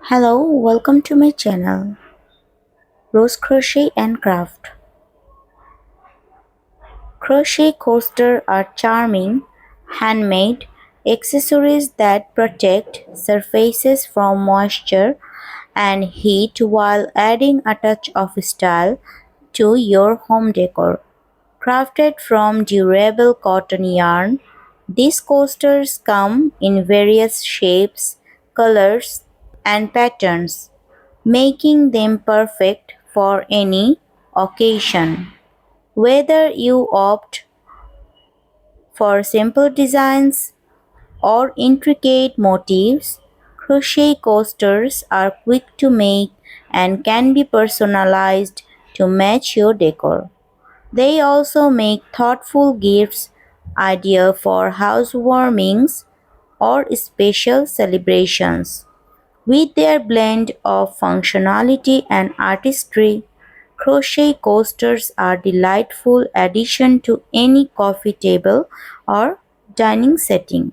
Hello, welcome to my channel, Rose Crochet and Craft. Crochet coasters are charming, handmade accessories that protect surfaces from moisture and heat while adding a touch of style to your home decor. Crafted from durable cotton yarn, these coasters come in various shapes, colors, and patterns, making them perfect for any occasion. Whether you opt for simple designs or intricate motifs, crochet coasters are quick to make and can be personalized to match your decor. They also make thoughtful gifts ideal for housewarmings or special celebrations. With their blend of functionality and artistry, crochet coasters are delightful addition to any coffee table or dining setting.